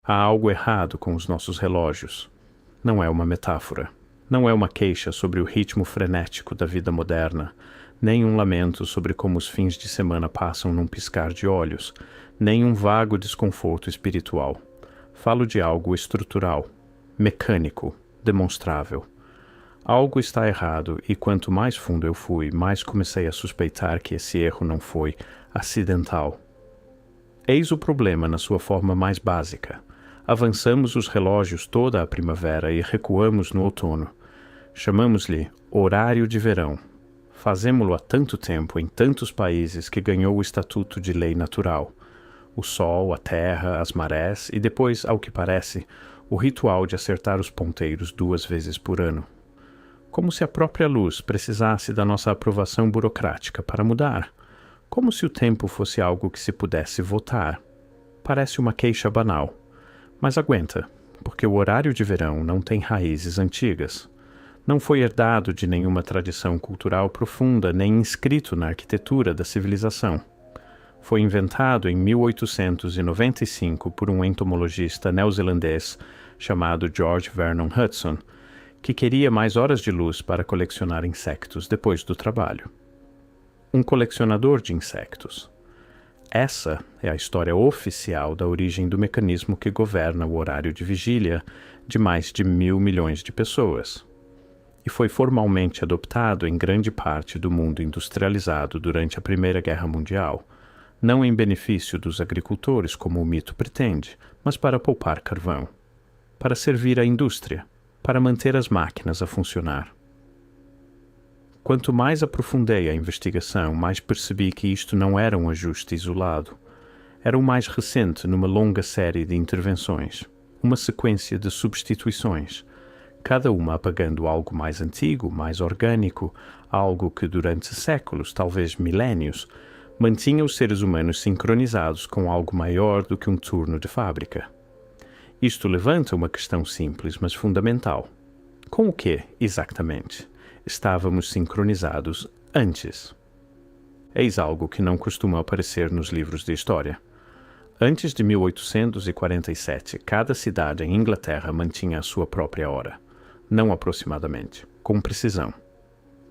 Há algo errado com os nossos relógios. Não é uma metáfora. Não é uma queixa sobre o ritmo frenético da vida moderna, nem um lamento sobre como os fins de semana passam num piscar de olhos, nem um vago desconforto espiritual. Falo de algo estrutural, mecânico, demonstrável. Algo está errado e quanto mais fundo eu fui, mais comecei a suspeitar que esse erro não foi acidental. Eis o problema na sua forma mais básica. Avançamos os relógios toda a primavera e recuamos no outono. Chamamos-lhe horário de verão. Fazemo-lo há tanto tempo em tantos países que ganhou o estatuto de lei natural. O sol, a terra, as marés e depois, ao que parece, o ritual de acertar os ponteiros 2 vezes por ano. Como se a própria luz precisasse da nossa aprovação burocrática para mudar. Como se o tempo fosse algo que se pudesse votar. Parece uma queixa banal. Mas aguenta, porque o horário de verão não tem raízes antigas. Não foi herdado de nenhuma tradição cultural profunda, nem inscrito na arquitetura da civilização. Foi inventado em 1895 por um entomologista neozelandês chamado George Vernon Hudson, que queria mais horas de luz para colecionar insectos depois do trabalho. Um colecionador de insectos. Essa é a história oficial da origem do mecanismo que governa o horário de vigília de mais de 1.000 milhões de pessoas. E foi formalmente adoptado em grande parte do mundo industrializado durante a Primeira Guerra Mundial, não em benefício dos agricultores como o mito pretende, mas para poupar carvão, para servir à indústria, para manter as máquinas a funcionar. Quanto mais aprofundei a investigação, mais percebi que isto não era um ajuste isolado. Era o mais recente numa longa série de intervenções, uma sequência de substituições, cada uma apagando algo mais antigo, mais orgânico, algo que durante séculos, talvez milénios, mantinha os seres humanos sincronizados com algo maior do que um turno de fábrica. Isto levanta uma questão simples, mas fundamental. Com o que, exatamente, estávamos sincronizados antes? Eis algo que não costuma aparecer nos livros de história. Antes de 1847, cada cidade em Inglaterra mantinha a sua própria hora. Não aproximadamente, com precisão.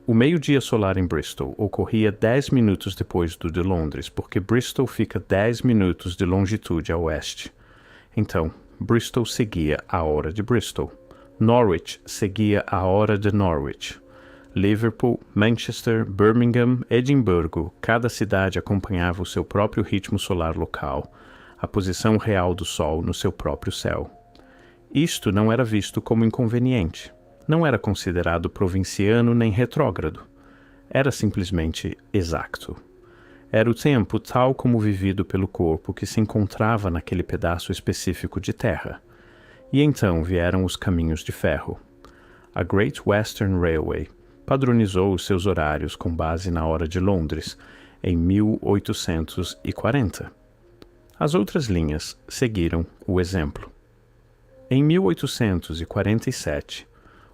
O meio-dia solar em Bristol ocorria 10 minutos depois do de Londres, porque Bristol fica 10 minutos de longitude a oeste. Então, Bristol seguia a hora de Bristol. Norwich seguia a hora de Norwich. Liverpool, Manchester, Birmingham, Edimburgo, cada cidade acompanhava o seu próprio ritmo solar local, a posição real do Sol no seu próprio céu. Isto não era visto como inconveniente. Não era considerado provinciano nem retrógrado. Era simplesmente exato. Era o tempo tal como vivido pelo corpo que se encontrava naquele pedaço específico de terra. E então vieram os caminhos de ferro. A Great Western Railway padronizou os seus horários com base na hora de Londres, em 1840. As outras linhas seguiram o exemplo. Em 1847,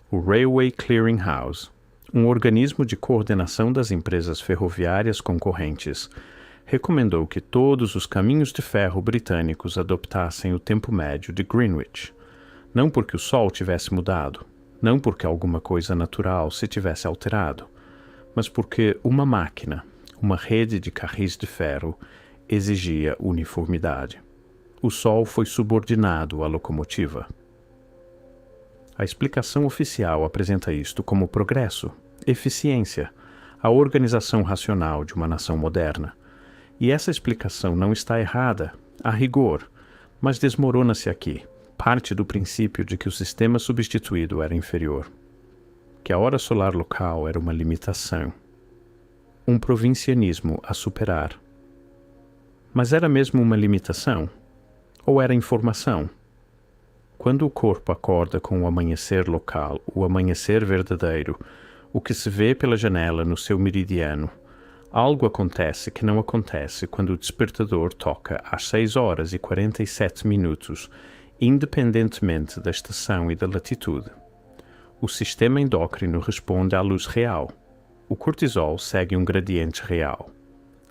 o Railway Clearing House, um organismo de coordenação das empresas ferroviárias concorrentes, recomendou que todos os caminhos de ferro britânicos adoptassem o tempo médio de Greenwich, não porque o Sol tivesse mudado, não porque alguma coisa natural se tivesse alterado, mas porque uma máquina, uma rede de carris de ferro, exigia uniformidade. O Sol foi subordinado à locomotiva. A explicação oficial apresenta isto como progresso, eficiência, a organização racional de uma nação moderna. E essa explicação não está errada, a rigor, mas desmorona-se aqui. Parte do princípio de que o sistema substituído era inferior, que a hora solar local era uma limitação, um provincianismo a superar. Mas era mesmo uma limitação? Ou era informação? Quando o corpo acorda com o amanhecer local, o amanhecer verdadeiro, o que se vê pela janela no seu meridiano, algo acontece que não acontece quando o despertador toca às 6h47, independentemente da estação e da latitude. O sistema endócrino responde à luz real. O cortisol segue um gradiente real.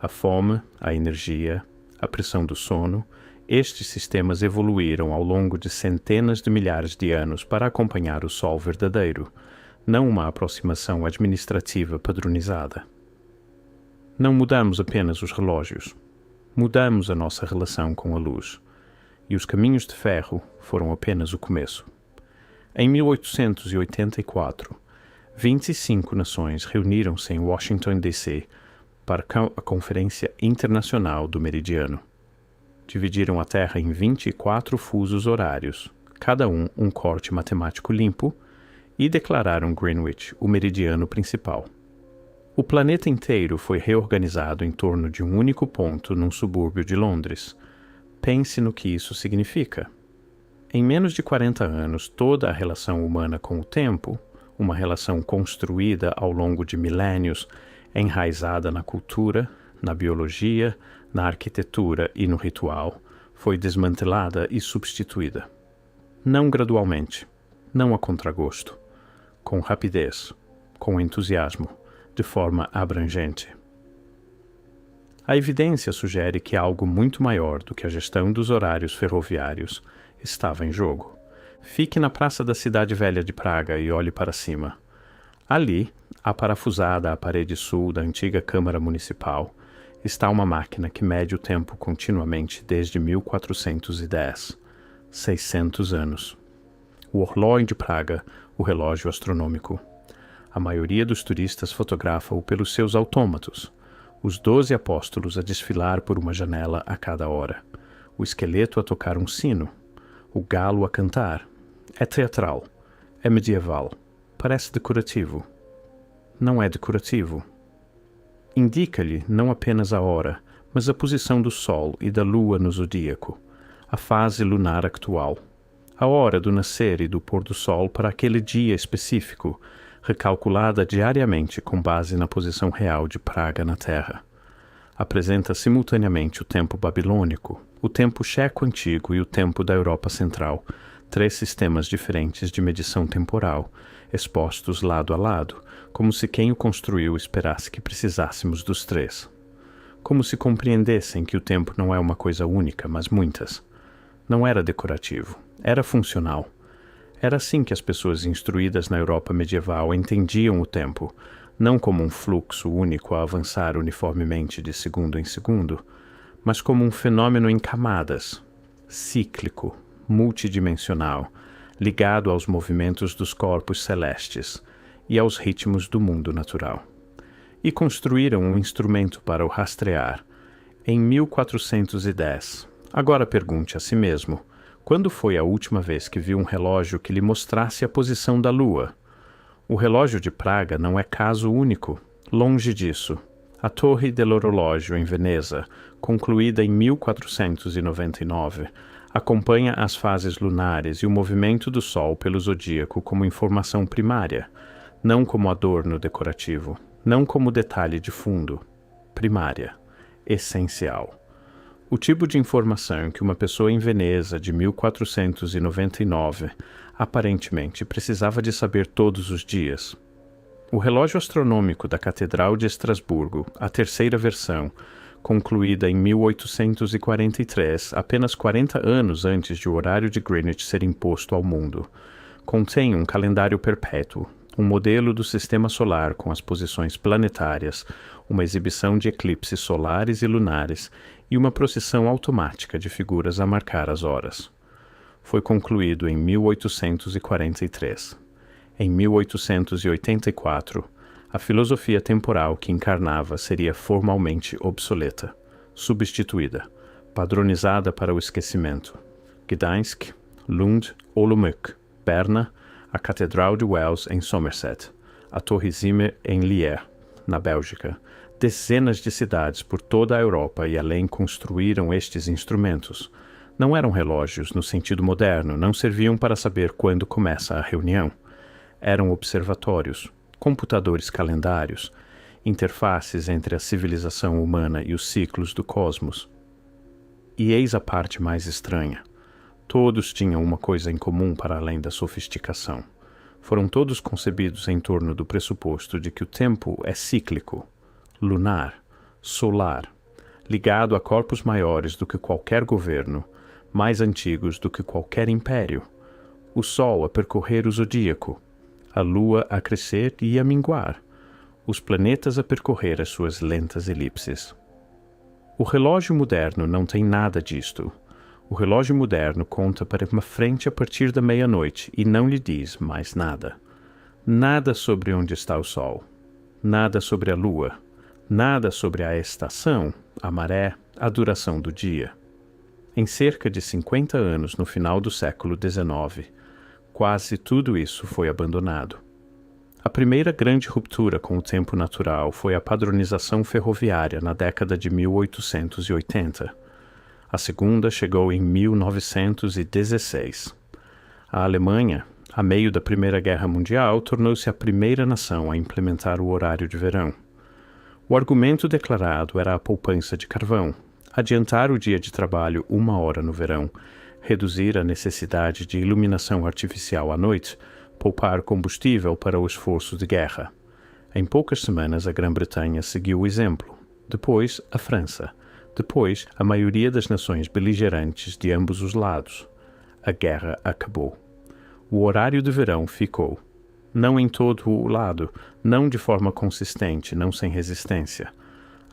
A fome, a energia, a pressão do sono Estes sistemas evoluíram ao longo de centenas de milhares de anos para acompanhar o Sol verdadeiro, não uma aproximação administrativa padronizada. Não mudamos apenas os relógios, mudamos a nossa relação com a luz, e os caminhos de ferro foram apenas o começo. Em 1884, 25 nações reuniram-se em Washington, D.C., para a Conferência Internacional do Meridiano. Dividiram a Terra em 24 fusos horários, cada um corte matemático limpo, e declararam Greenwich o meridiano principal. O planeta inteiro foi reorganizado em torno de um único ponto num subúrbio de Londres. Pense no que isso significa. Em menos de 40 anos, toda a relação humana com o tempo, uma relação construída ao longo de milênios, enraizada na cultura, na biologia, na arquitetura e no ritual, foi desmantelada e substituída. Não gradualmente, não a contragosto, com rapidez, com entusiasmo, de forma abrangente. A evidência sugere que algo muito maior do que a gestão dos horários ferroviários estava em jogo. Fique na praça da cidade velha de Praga e olhe para cima. Ali, aparafusada à parede sul da antiga Câmara Municipal, está uma máquina que mede o tempo continuamente desde 1410, 600 anos. O Orloj de Praga, o relógio astronômico. A maioria dos turistas fotografa-o pelos seus autômatos, os 12 apóstolos a desfilar por uma janela a cada hora, o esqueleto a tocar um sino, o galo a cantar. É teatral, é medieval, parece decorativo. Não é decorativo. Indica-lhe não apenas a hora, mas a posição do Sol e da Lua no zodíaco, a fase lunar atual, a hora do nascer e do pôr do Sol para aquele dia específico, recalculada diariamente com base na posição real de Praga na Terra. Apresenta simultaneamente o tempo babilônico, o tempo checo antigo e o tempo da Europa Central, 3 sistemas diferentes de medição temporal, expostos lado a lado, como se quem o construiu esperasse que precisássemos dos 3. Como se compreendessem que o tempo não é uma coisa única, mas muitas. Não era decorativo, era funcional. Era assim que as pessoas instruídas na Europa medieval entendiam o tempo, não como um fluxo único a avançar uniformemente de segundo em segundo, mas como um fenômeno em camadas, cíclico, multidimensional, ligado aos movimentos dos corpos celestes e aos ritmos do mundo natural. E construíram um instrumento para o rastrear. Em 1410, agora pergunte a si mesmo, quando foi a última vez que viu um relógio que lhe mostrasse a posição da Lua? O relógio de Praga não é caso único, longe disso. A Torre dell'Orologio, em Veneza, concluída em 1499, acompanha as fases lunares e o movimento do Sol pelo zodíaco como informação primária, não como adorno decorativo, não como detalhe de fundo, primária, essencial. O tipo de informação que uma pessoa em Veneza de 1499 aparentemente precisava de saber todos os dias. O relógio astronômico da Catedral de Estrasburgo, a terceira versão, concluída em 1843, apenas 40 anos antes de o horário de Greenwich ser imposto ao mundo, contém um calendário perpétuo, um modelo do sistema solar com as posições planetárias, uma exibição de eclipses solares e lunares e uma procissão automática de figuras a marcar as horas. Foi concluído em 1843. Em 1884, a filosofia temporal que encarnava seria formalmente obsoleta, substituída, padronizada para o esquecimento. Gdańsk, Lund, Olomouc, Berna, a Catedral de Wells em Somerset, a Torre Zimmer em Lier, na Bélgica. Dezenas de cidades por toda a Europa e além construíram estes instrumentos. Não eram relógios no sentido moderno, não serviam para saber quando começa a reunião. Eram observatórios, computadores calendários, interfaces entre a civilização humana e os ciclos do cosmos. E eis a parte mais estranha. Todos tinham uma coisa em comum para além da sofisticação. Foram todos concebidos em torno do pressuposto de que o tempo é cíclico, lunar, solar, ligado a corpos maiores do que qualquer governo, mais antigos do que qualquer império. O Sol a percorrer o zodíaco, a Lua a crescer e a minguar, os planetas a percorrer as suas lentas elipses. O relógio moderno não tem nada disto. O relógio moderno conta para uma frente a partir da meia-noite e não lhe diz mais nada. Nada sobre onde está o Sol, nada sobre a Lua, nada sobre a estação, a maré, a duração do dia. Em cerca de 50 anos no final do século XIX, quase tudo isso foi abandonado. A primeira grande ruptura com o tempo natural foi a padronização ferroviária na década de 1880. A segunda chegou em 1916. A Alemanha, a meio da Primeira Guerra Mundial, tornou-se a primeira nação a implementar o horário de verão. O argumento declarado era a poupança de carvão, adiantar o dia de trabalho 1 hora no verão, reduzir a necessidade de iluminação artificial à noite, poupar combustível para o esforço de guerra. Em poucas semanas, a Grã-Bretanha seguiu o exemplo. Depois, a França. Depois, a maioria das nações beligerantes de ambos os lados. A guerra acabou. O horário de verão ficou. Não em todo o lado, não de forma consistente, não sem resistência.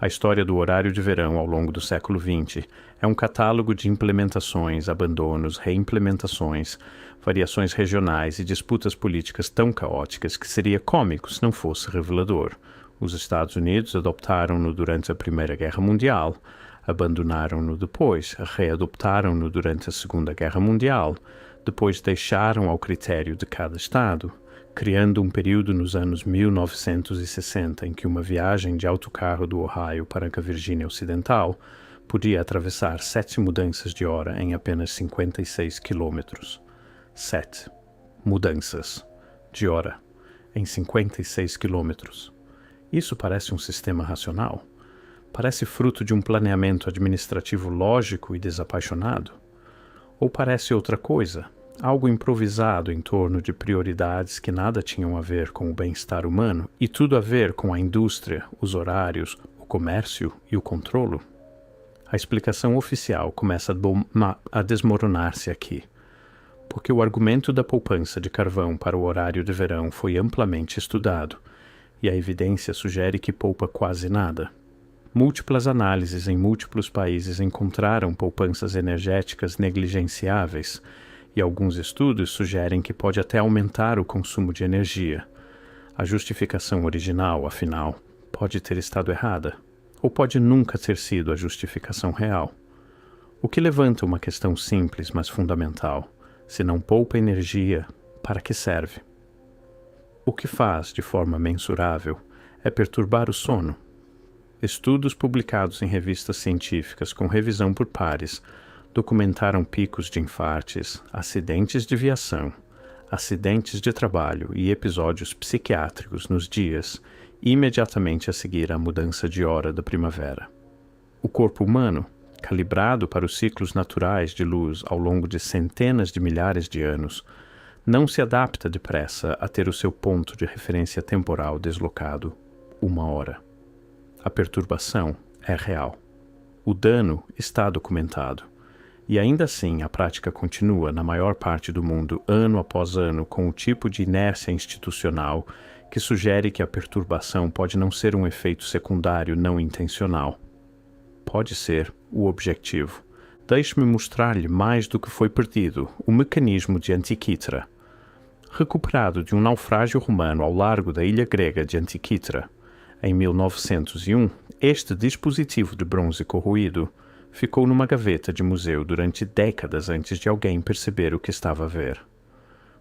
A história do horário de verão ao longo do século XX é um catálogo de implementações, abandonos, reimplementações, variações regionais e disputas políticas tão caóticas que seria cômico se não fosse revelador. Os Estados Unidos adoptaram-no durante a Primeira Guerra Mundial, abandonaram-no depois, readoptaram-no durante a Segunda Guerra Mundial, depois deixaram ao critério de cada Estado, criando um período nos anos 1960 em que uma viagem de autocarro do Ohio para a Virgínia Ocidental podia atravessar 7 mudanças de hora em apenas 56 quilômetros. 7 mudanças de hora em 56 quilômetros. Isso parece um sistema racional? Parece fruto de um planeamento administrativo lógico e desapaixonado? Ou parece outra coisa? Algo improvisado em torno de prioridades que nada tinham a ver com o bem-estar humano e tudo a ver com a indústria, os horários, o comércio e o controlo? A explicação oficial começa a desmoronar-se aqui, porque o argumento da poupança de carvão para o horário de verão foi amplamente estudado, e a evidência sugere que poupa quase nada. Múltiplas análises em múltiplos países encontraram poupanças energéticas negligenciáveis, e alguns estudos sugerem que pode até aumentar o consumo de energia. A justificação original, afinal, pode ter estado errada, ou pode nunca ter sido a justificação real. O que levanta uma questão simples, mas fundamental. Se não poupa energia, para que serve? O que faz, de forma mensurável, é perturbar o sono. Estudos publicados em revistas científicas com revisão por pares documentaram picos de infartes, acidentes de viação, acidentes de trabalho e episódios psiquiátricos nos dias imediatamente a seguir à mudança de hora da primavera. O corpo humano, calibrado para os ciclos naturais de luz ao longo de centenas de milhares de anos, não se adapta depressa a ter o seu ponto de referência temporal deslocado 1 hora. A perturbação é real. O dano está documentado. E ainda assim, a prática continua, na maior parte do mundo, ano após ano, com o tipo de inércia institucional que sugere que a perturbação pode não ser um efeito secundário não intencional. Pode ser o objetivo. Deixe-me mostrar-lhe mais do que foi perdido, o mecanismo de Antiquitra. Recuperado de um naufrágio romano ao largo da ilha grega de Antiquitra, em 1901, este dispositivo de bronze corroído ficou numa gaveta de museu durante décadas antes de alguém perceber o que estava a ver.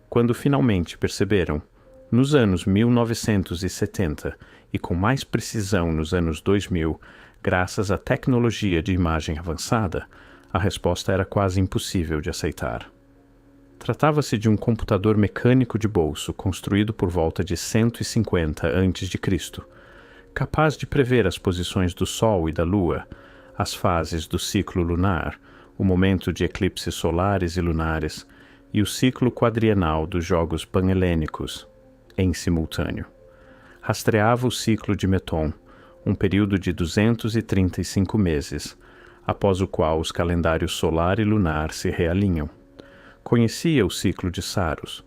Quando finalmente perceberam, nos anos 1970 e com mais precisão nos anos 2000, graças à tecnologia de imagem avançada, a resposta era quase impossível de aceitar. Tratava-se de um computador mecânico de bolso construído por volta de 150 a.C., capaz de prever as posições do Sol e da Lua, as fases do ciclo lunar, o momento de eclipses solares e lunares e o ciclo quadrienal dos Jogos Panhelênicos, em simultâneo. Rastreava o ciclo de Meton, um período de 235 meses, após o qual os calendários solar e lunar se realinham. Conhecia o ciclo de Saros,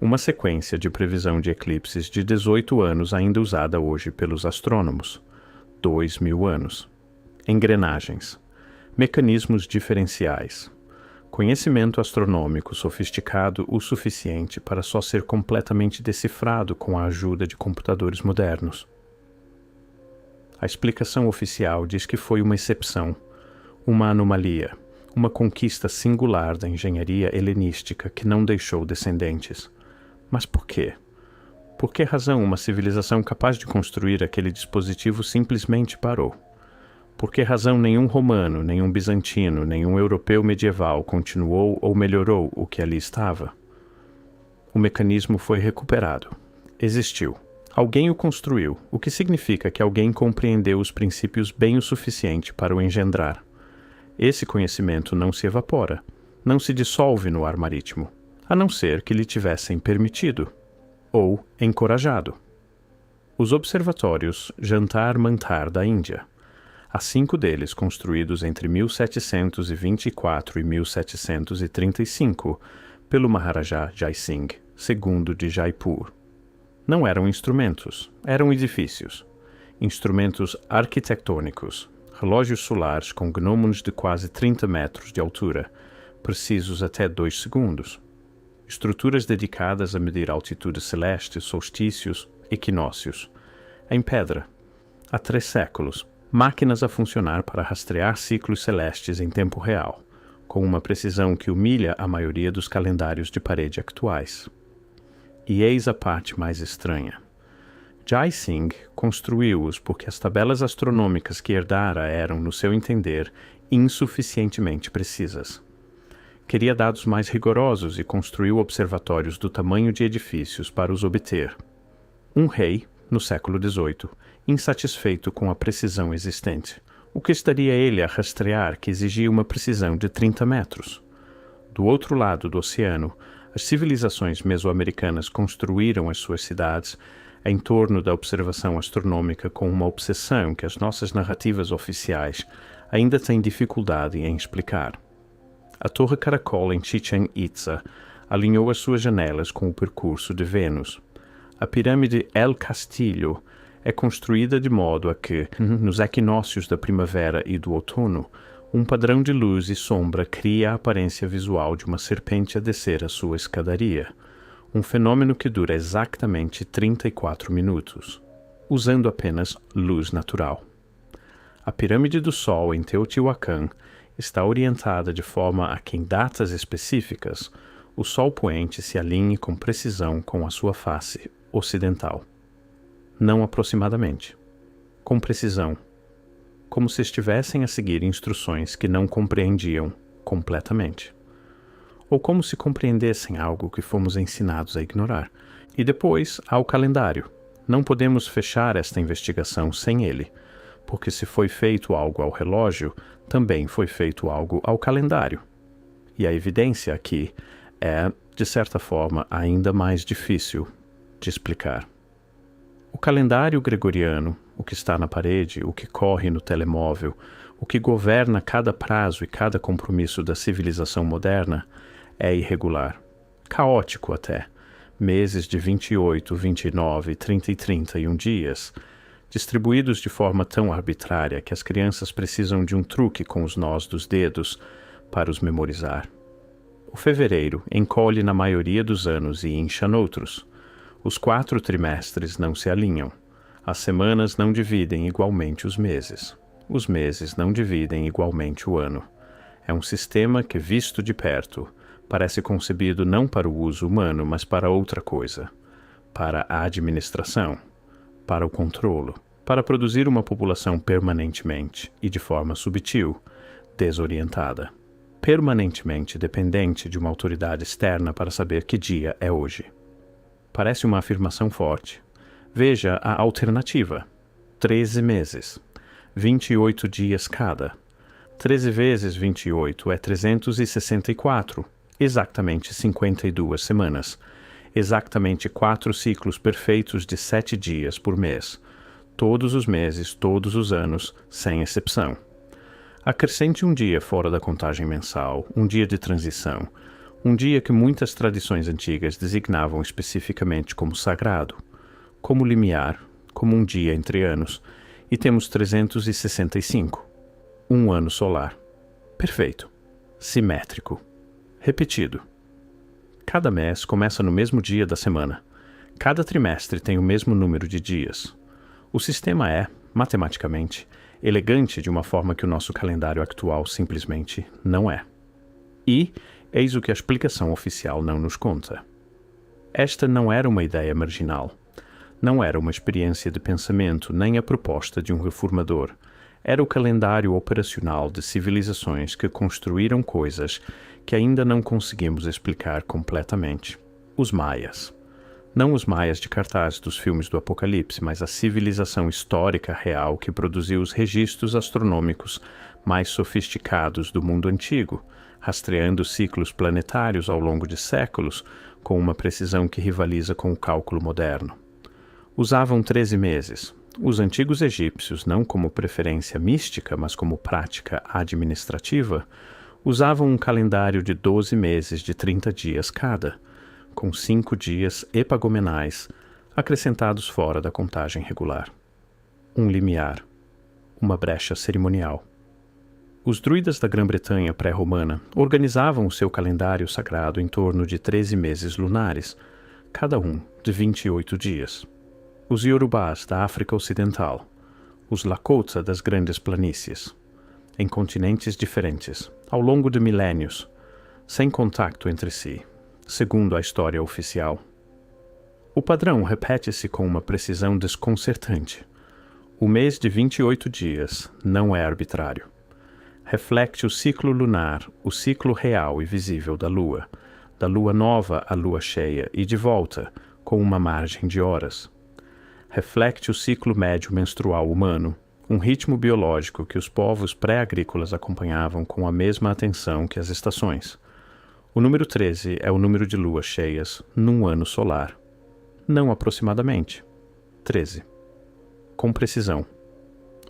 uma sequência de previsão de eclipses de 18 anos ainda usada hoje pelos astrônomos. 2.000 anos. Engrenagens. Mecanismos diferenciais. Conhecimento astronômico sofisticado o suficiente para só ser completamente decifrado com a ajuda de computadores modernos. A explicação oficial diz que foi uma exceção, uma anomalia, uma conquista singular da engenharia helenística que não deixou descendentes. Mas por quê? Por que razão uma civilização capaz de construir aquele dispositivo simplesmente parou? Por que razão nenhum romano, nenhum bizantino, nenhum europeu medieval continuou ou melhorou o que ali estava? O mecanismo foi recuperado. Existiu. Alguém o construiu, o que significa que alguém compreendeu os princípios bem o suficiente para o engendrar. Esse conhecimento não se evapora, não se dissolve no ar marítimo, a não ser que lhe tivessem permitido, ou encorajado. Os observatórios Jantar-Mantar da Índia. Há 5 deles construídos entre 1724 e 1735 pelo Maharaja Jai Singh, II de Jaipur. Não eram instrumentos, eram edifícios. Instrumentos arquitetônicos, relógios solares com gnomons de quase 30 metros de altura, precisos até 2 segundos. Estruturas dedicadas a medir altitude celeste, solstícios, equinócios. Em pedra. Há 3 séculos. Máquinas a funcionar para rastrear ciclos celestes em tempo real, com uma precisão que humilha a maioria dos calendários de parede atuais. E eis a parte mais estranha. Jai Singh construiu-os porque as tabelas astronômicas que herdara eram, no seu entender, insuficientemente precisas. Queria dados mais rigorosos e construiu observatórios do tamanho de edifícios para os obter. Um rei, no século XVIII, insatisfeito com a precisão existente. O que estaria ele a rastrear que exigia uma precisão de 30 metros? Do outro lado do oceano, as civilizações mesoamericanas construíram as suas cidades em torno da observação astronômica com uma obsessão que as nossas narrativas oficiais ainda têm dificuldade em explicar. A Torre Caracol em Chichén Itzá alinhou as suas janelas com o percurso de Vênus. A pirâmide El Castillo é construída de modo a que, nos equinócios da primavera e do outono, um padrão de luz e sombra cria a aparência visual de uma serpente a descer a sua escadaria, um fenômeno que dura exatamente 34 minutos, usando apenas luz natural. A pirâmide do Sol em Teotihuacan está orientada de forma a que, em datas específicas, o Sol poente se alinhe com precisão com a sua face ocidental. Não aproximadamente, com precisão, como se estivessem a seguir instruções que não compreendiam completamente, ou como se compreendessem algo que fomos ensinados a ignorar. E depois há o calendário. Não podemos fechar esta investigação sem ele, porque se foi feito algo ao relógio, também foi feito algo ao calendário. E a evidência aqui é, de certa forma, ainda mais difícil de explicar. O calendário gregoriano, o que está na parede, o que corre no telemóvel, o que governa cada prazo e cada compromisso da civilização moderna, é irregular, caótico até, meses de 28, 29, 30 e 31 dias, distribuídos de forma tão arbitrária que as crianças precisam de um truque com os nós dos dedos para os memorizar. O fevereiro encolhe na maioria dos anos e incha noutros. Os 4 trimestres não se alinham. As semanas não dividem igualmente os meses. Os meses não dividem igualmente o ano. É um sistema que, visto de perto, parece concebido não para o uso humano, mas para outra coisa. Para a administração, para o controlo, para produzir uma população permanentemente e de forma subtil, desorientada, permanentemente dependente de uma autoridade externa para saber que dia é hoje. Parece uma afirmação forte. Veja a alternativa. 13 meses. 28 dias cada. 13 vezes 28 é 364. Exatamente 52 semanas. Exatamente 4 ciclos perfeitos de 7 dias por mês. Todos os meses, todos os anos, sem exceção. Acrescente um dia fora da contagem mensal, um dia de transição, um dia que muitas tradições antigas designavam especificamente como sagrado, como limiar, como um dia entre anos, e temos 365. Um ano solar. Perfeito. Simétrico. Repetido. Cada mês começa no mesmo dia da semana. Cada trimestre tem o mesmo número de dias. O sistema é, matematicamente, elegante de uma forma que o nosso calendário atual simplesmente não é. E eis o que a explicação oficial não nos conta. Esta não era uma ideia marginal. Não era uma experiência de pensamento nem a proposta de um reformador. Era o calendário operacional de civilizações que construíram coisas que ainda não conseguimos explicar completamente. Os maias. Não os maias de cartaz dos filmes do Apocalipse, mas a civilização histórica real que produziu os registros astronômicos mais sofisticados do mundo antigo, rastreando ciclos planetários ao longo de séculos com uma precisão que rivaliza com o cálculo moderno. Usavam 13 meses. Os antigos egípcios, não como preferência mística, mas como prática administrativa, usavam um calendário de 12 meses de 30 dias cada, com 5 dias epagomenais acrescentados fora da contagem regular. Um limiar, uma brecha cerimonial. Os druidas da Grã-Bretanha pré-romana organizavam o seu calendário sagrado em torno de 13 meses lunares, cada um de 28 dias. Os Yorubás da África Ocidental, os Lakota das Grandes Planícies, em continentes diferentes, ao longo de milênios, sem contato entre si, segundo a história oficial. O padrão repete-se com uma precisão desconcertante. O mês de 28 dias não é arbitrário. Reflete o ciclo lunar, o ciclo real e visível da lua nova à lua cheia e de volta, com uma margem de horas. Reflete o ciclo médio menstrual humano, um ritmo biológico que os povos pré-agrícolas acompanhavam com a mesma atenção que as estações. O número 13 é o número de luas cheias num ano solar. Não aproximadamente. 13. Com precisão.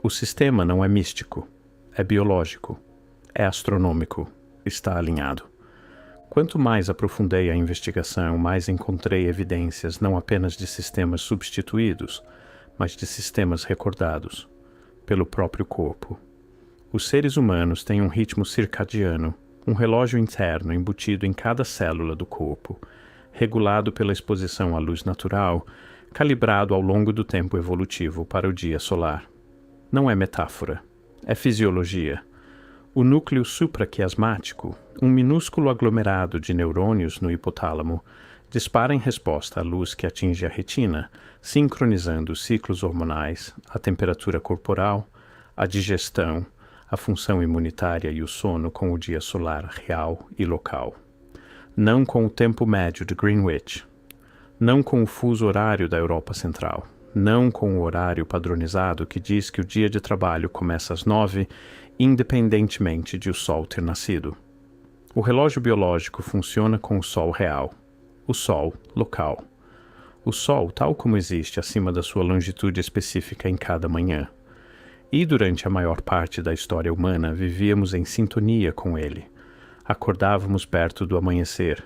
O sistema não é místico, é biológico, é astronômico, está alinhado. Quanto mais aprofundei a investigação, mais encontrei evidências não apenas de sistemas substituídos, mas de sistemas recordados pelo próprio corpo. Os seres humanos têm um ritmo circadiano, um relógio interno embutido em cada célula do corpo, regulado pela exposição à luz natural, calibrado ao longo do tempo evolutivo para o dia solar. Não é metáfora, é fisiologia. O núcleo supraquiasmático, um minúsculo aglomerado de neurônios no hipotálamo, dispara em resposta à luz que atinge a retina, sincronizando os ciclos hormonais, a temperatura corporal, a digestão, a função imunitária e o sono com o dia solar real e local. Não com o tempo médio de Greenwich, não com o fuso horário da Europa Central, não com o horário padronizado que diz que o dia de trabalho começa às 9, independentemente de o sol ter nascido. O relógio biológico funciona com o sol real, o sol local. O sol tal como existe acima da sua longitude específica em cada manhã. E durante a maior parte da história humana vivíamos em sintonia com ele. Acordávamos perto do amanhecer.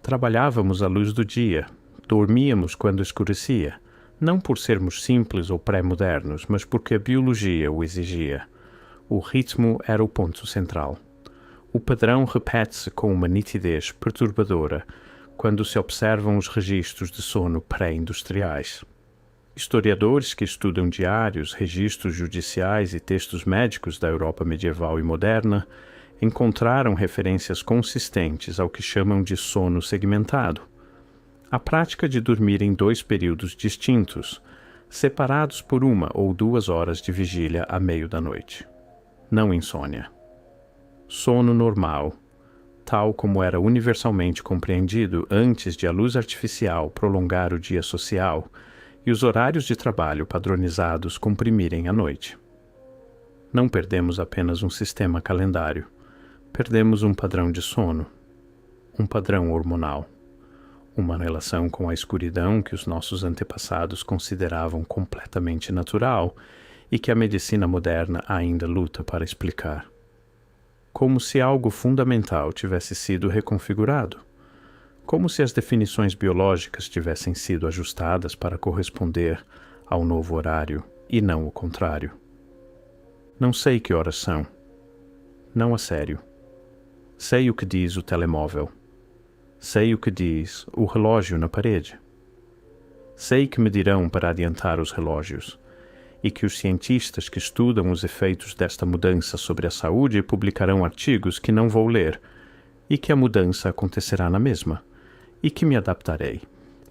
Trabalhávamos à luz do dia. Dormíamos quando escurecia. Não por sermos simples ou pré-modernos, mas porque a biologia o exigia. O ritmo era o ponto central. O padrão repete-se com uma nitidez perturbadora quando se observam os registros de sono pré-industriais. Historiadores que estudam diários, registros judiciais e textos médicos da Europa medieval e moderna encontraram referências consistentes ao que chamam de sono segmentado. A prática de dormir em 2 períodos distintos, separados por 1 ou 2 horas de vigília a meio da noite. Não insônia. Sono normal, tal como era universalmente compreendido antes de a luz artificial prolongar o dia social e os horários de trabalho padronizados comprimirem a noite. Não perdemos apenas um sistema calendário, perdemos um padrão de sono, um padrão hormonal, uma relação com a escuridão que os nossos antepassados consideravam completamente natural e que a medicina moderna ainda luta para explicar. como se algo fundamental tivesse sido reconfigurado, como se as definições biológicas tivessem sido ajustadas para corresponder ao novo horário e não o contrário. Não sei que horas são. Não a sério. Sei o que diz o telemóvel. Sei o que diz o relógio na parede. Sei que me dirão para adiantar os relógios, e que os cientistas que estudam os efeitos desta mudança sobre a saúde publicarão artigos que não vou ler, e que a mudança acontecerá na mesma, e que me adaptarei,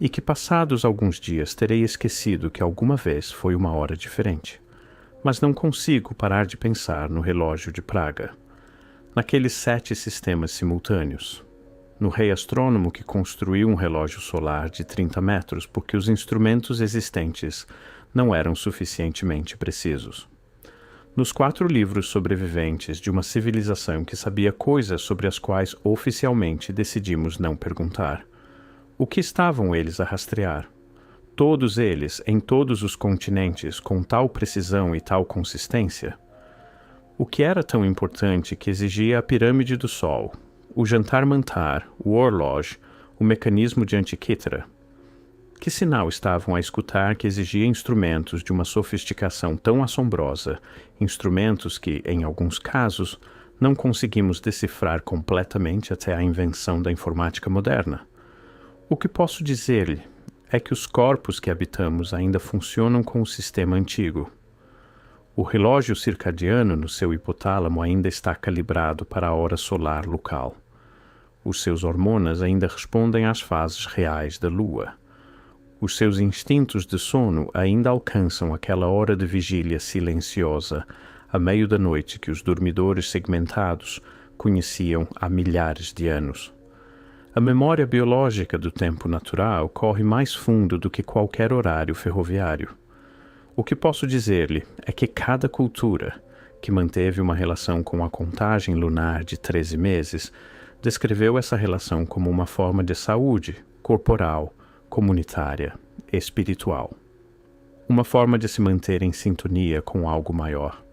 e que passados alguns dias terei esquecido que alguma vez foi uma hora diferente. Mas não consigo parar de pensar no relógio de Praga, naqueles 7 sistemas simultâneos, no rei astrônomo que construiu um relógio solar de 30 metros porque os instrumentos existentes não eram suficientemente precisos. Nos 4 livros sobreviventes de uma civilização que sabia coisas sobre as quais oficialmente decidimos não perguntar. O que estavam eles a rastrear? Todos eles, em todos os continentes, com tal precisão e tal consistência? O que era tão importante que exigia a pirâmide do Sol, o jantar mantar, o horloge, o mecanismo de Antikythera? Que sinal estavam a escutar que exigia instrumentos de uma sofisticação tão assombrosa, instrumentos que, em alguns casos, não conseguimos decifrar completamente até a invenção da informática moderna? O que posso dizer-lhe é que os corpos que habitamos ainda funcionam com o sistema antigo. O relógio circadiano no seu hipotálamo ainda está calibrado para a hora solar local. Os seus hormonas ainda respondem às fases reais da lua. Os seus instintos de sono ainda alcançam aquela hora de vigília silenciosa, a meio da noite que os dormidores segmentados conheciam há milhares de anos. A memória biológica do tempo natural corre mais fundo do que qualquer horário ferroviário. O que posso dizer-lhe é que cada cultura, que manteve uma relação com a contagem lunar de 13 meses, descreveu essa relação como uma forma de saúde corporal, comunitária, espiritual. Uma forma de se manter em sintonia com algo maior.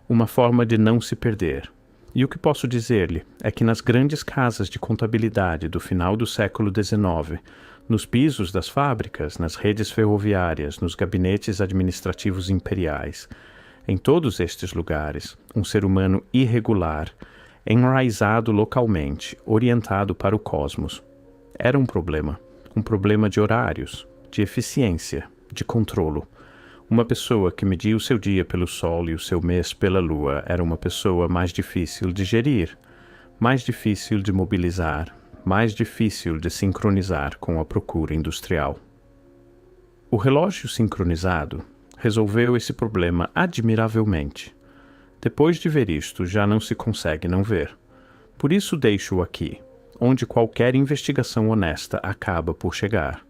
Uma forma de não se perder. E o que posso dizer-lhe é que nas grandes casas de contabilidade do final do século XIX, nos pisos das fábricas, nas redes ferroviárias, nos gabinetes administrativos imperiais, em todos estes lugares, um ser humano irregular, enraizado localmente, orientado para o cosmos, era um problema de horários, de eficiência, de controlo. Uma pessoa que media o seu dia pelo sol e o seu mês pela lua era uma pessoa mais difícil de gerir, mais difícil de mobilizar, mais difícil de sincronizar com a procura industrial. O relógio sincronizado resolveu esse problema admiravelmente. Depois de ver isto, já não se consegue não ver. Por isso deixo-o aqui, onde qualquer investigação honesta acaba por chegar.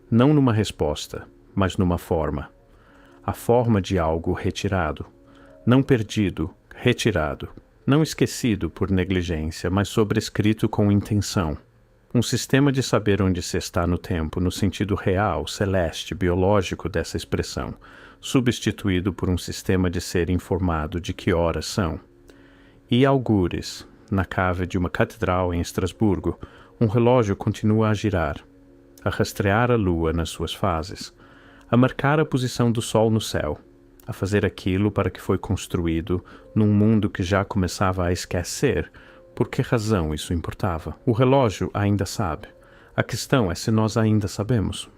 Não numa resposta, mas numa forma. A forma de algo retirado. Não perdido, retirado. Não esquecido por negligência, mas sobrescrito com intenção. Um sistema de saber onde se está no tempo, no sentido real, celeste, biológico dessa expressão, substituído por um sistema de ser informado de que horas são. E algures, na cave de uma catedral em Estrasburgo, um relógio continua a girar, a rastrear a lua nas suas fases, a marcar a posição do sol no céu, a fazer aquilo para que foi construído num mundo que já começava a esquecer por que razão isso importava. O relógio ainda sabe. A questão é se nós ainda sabemos.